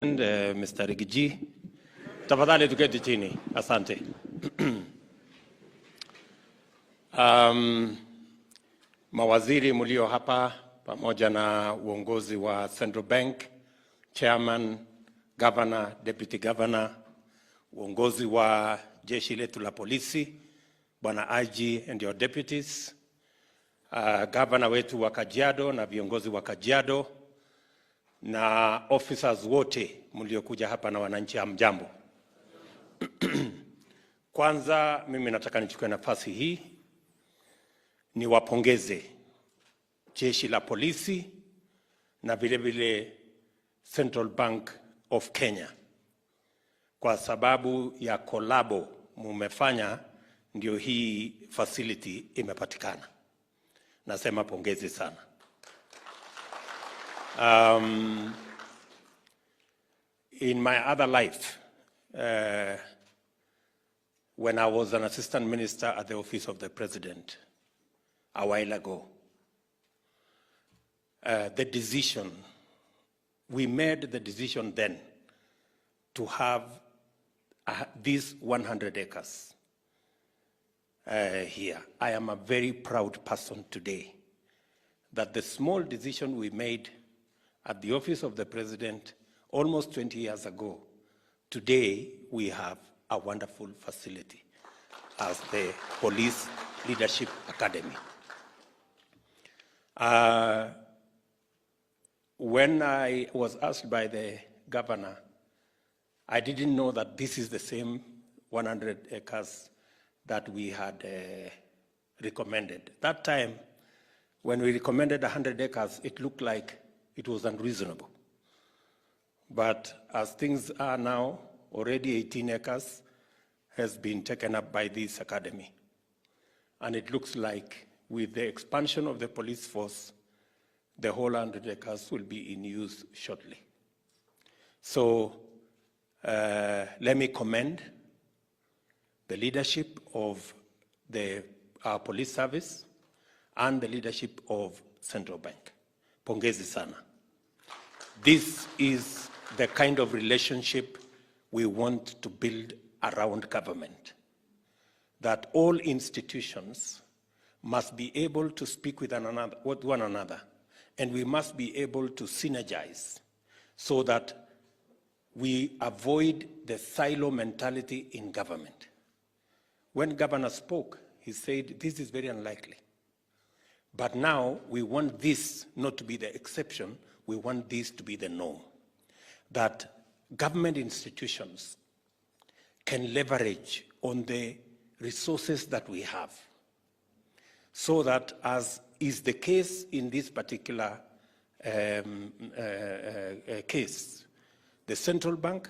Mr. Rigiji, tafadhali tuketi chini. Asante. Mawaziri mulio hapa pamoja na uongozi wa Central Bank, Chairman, Governor, Deputy Governor, uongozi wa jeshi letu la polisi, Bwana IG and your deputies, Governor wetu wa Kajiado na viongozi wa Kajiado, na officers wote mliokuja hapa na wananchi, hamjambo. Kwanza mimi nataka nichukue nafasi hii niwapongeze jeshi la polisi na vile vile Central Bank of Kenya kwa sababu ya kolabo mumefanya, ndio hii facility imepatikana. Nasema pongezi sana. In my other life, when I was an assistant minister at the office of the president a while ago, we made the decision then to have these 100 acres here. I am a very proud person today that the small decision we made at the office of the president almost 20 years ago, today we have a wonderful facility as the Police Leadership Academy. When I was asked by the governor, I didn't know that this is the same 100 acres that we had recommended. That time, when we recommended 100 acres, it looked like it was unreasonable. But as things are now, already 18 acres has been taken up by this academy. And it looks like with the expansion of the police force, the whole 100 acres will be in use shortly. So let me commend the leadership of our police service and the leadership of Central Bank. Pongezi sana. This is the kind of relationship we want to build around government, that all institutions must be able to speak with one another, and we must be able to synergize so that we avoid the silo mentality in government. When governor spoke, he said, this is very unlikely. But now we want this not to be the exception, we want this to be the norm. That government institutions can leverage on the resources that we have. So that, as is the case in this particular case, the central bank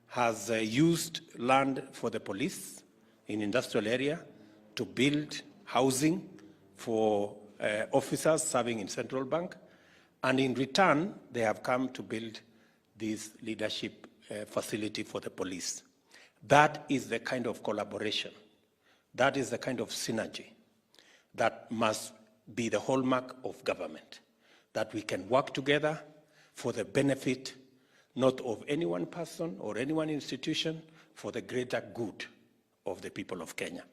has used land for the police in industrial area to build housing for officers serving in central bank, and in return they have come to build this leadership facility for the police. That is the kind of collaboration, that is the kind of synergy that must be the hallmark of government, that we can work together for the benefit not of any one person or any one institution, for the greater good of the people of Kenya.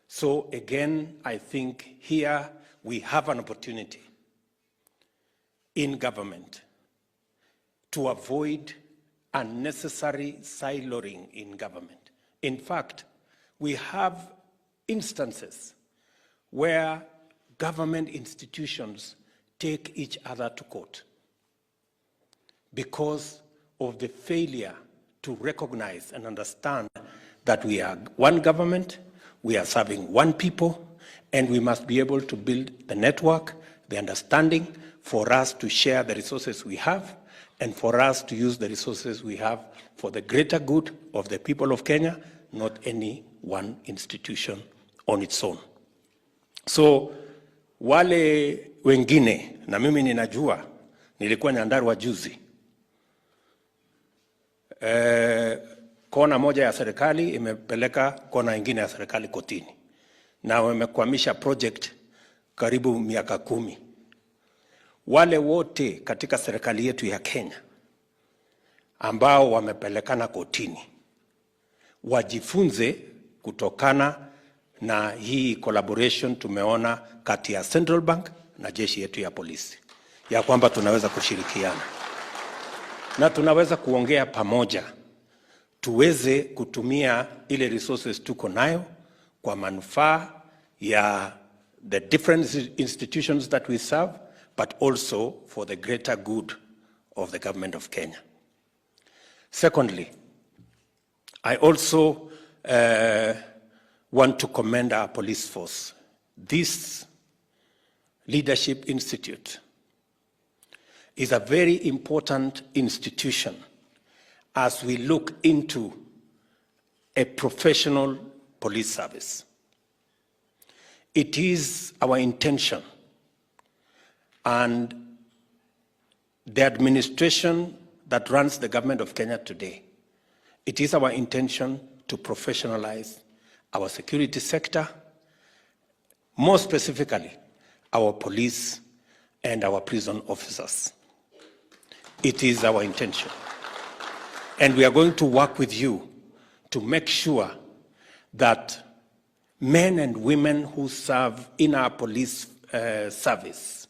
So again, I think here we have an opportunity in government to avoid unnecessary siloing in government. In fact, we have instances where government institutions take each other to court because of the failure to recognize and understand that we are one government, we are serving one people, and we must be able to build the network, the understanding for us to share the resources we have, and for us to use the resources we have for the greater good of the people of Kenya, not any one institution on its own. So wale wengine, na mimi ninajua, nilikuwa Nyandarua juzi, kona moja ya serikali imepeleka kona ingine ya serikali kotini, na wamekwamisha project karibu miaka 10. Wale wote katika serikali yetu ya Kenya ambao wamepelekana kotini wajifunze kutokana na hii collaboration tumeona kati ya Central Bank na jeshi yetu ya polisi, ya kwamba tunaweza kushirikiana na tunaweza kuongea pamoja, tuweze kutumia ile resources tuko nayo kwa manufaa ya the different institutions that we serve, but also for the greater good of the government of Kenya. Secondly, I also want to commend our police force. This Leadership Institute is a very important institution as we look into a professional police service. It is our intention, and the administration that runs the government of Kenya today, it is our intention to professionalize our security sector, more specifically, our police and our prison officers. It is our intention. And we are going to work with you to make sure that men and women who serve in our police service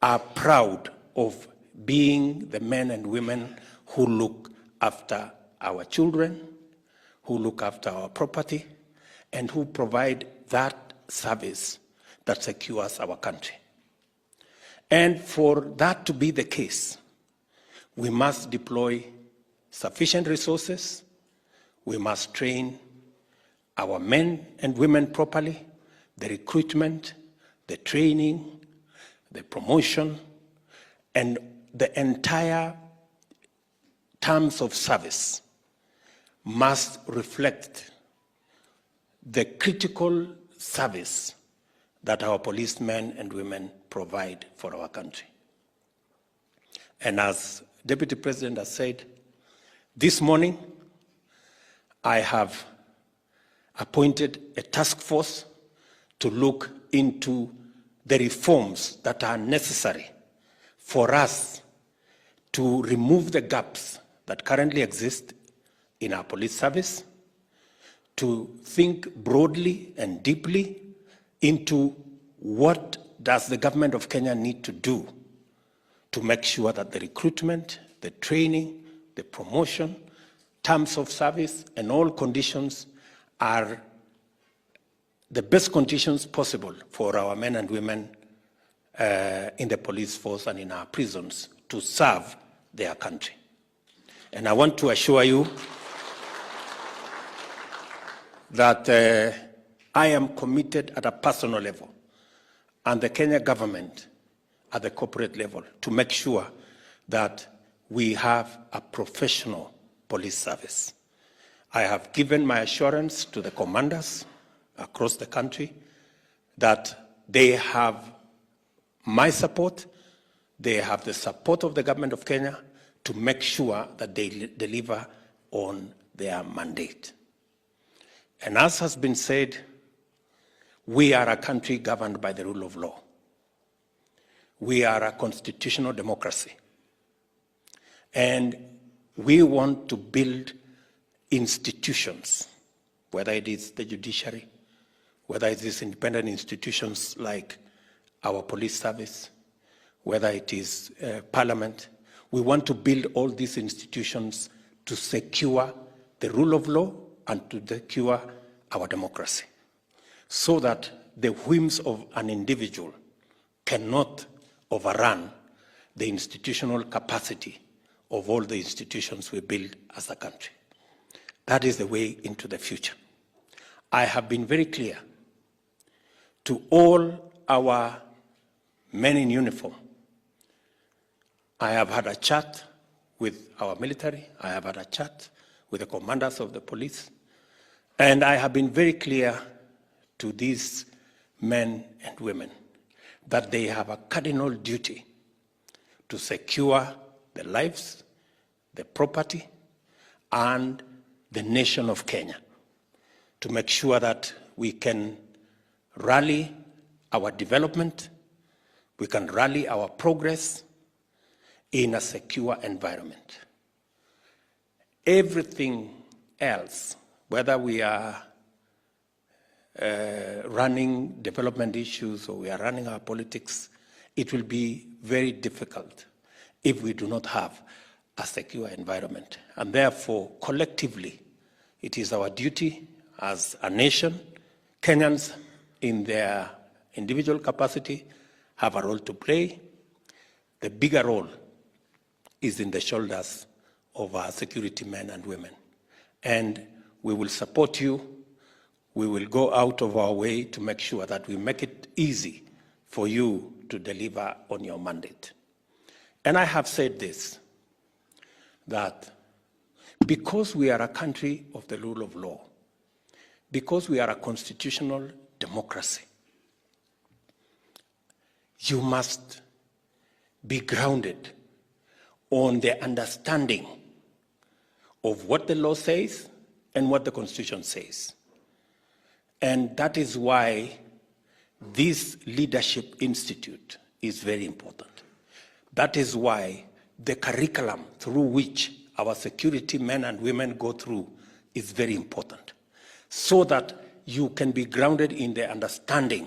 are proud of being the men and women who look after our children, who look after our property, and who provide that service that secures our country. And for that to be the case, we must deploy sufficient resources, we must train our men and women properly, the recruitment, the training, the promotion, and the entire terms of service must reflect the critical service that our policemen and women provide for our country. And as Deputy President has said, this morning I have appointed a task force to look into the reforms that are necessary for us to remove the gaps that currently exist in our police service, to think broadly and deeply into what does the government of Kenya need to do to make sure that the recruitment, the training, the promotion, terms of service, and all conditions are the best conditions possible for our men and women in the police force and in our prisons to serve their country. And I want to assure you that I am committed at a personal level, and the Kenya government at the corporate level, to make sure that we have a professional police service. I have given my assurance to the commanders across the country that they have my support, they have the support of the government of Kenya to make sure that they deliver on their mandate. And as has been said, we are a country governed by the rule of law. We are a constitutional democracy. And we want to build institutions, whether it is the judiciary, whether it is independent institutions like our police service, whether it is parliament. We want to build all these institutions to secure the rule of law and to secure our democracy, so that the whims of an individual cannot overrun the institutional capacity of all the institutions we build as a country. That is the way into the future. I have been very clear to all our men in uniform. I have had a chat with our military. I have had a chat with the commanders of the police. And I have been very clear to these men and women that they have a cardinal duty to secure the lives, the property, and the nation of Kenya, to make sure that we can rally our development, we can rally our progress in a secure environment. Everything else, whether we are running development issues or we are running our politics, it will be very difficult if we do not have a secure environment. And therefore, collectively, it is our duty as a nation. Kenyans, in their individual capacity, have a role to play. The bigger role is in the shoulders of our security men and women. And we will support you. We will go out of our way to make sure that we make it easy for you to deliver on your mandate. And I have said this, that because we are a country of the rule of law, because we are a constitutional democracy, you must be grounded on the understanding of what the law says and what the Constitution says. And that is why this Leadership Institute is very important. That is why the curriculum through which our security men and women go through is very important, so that you can be grounded in the understanding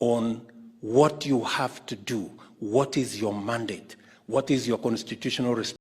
on what you have to do, what is your mandate, what is your constitutional responsibility.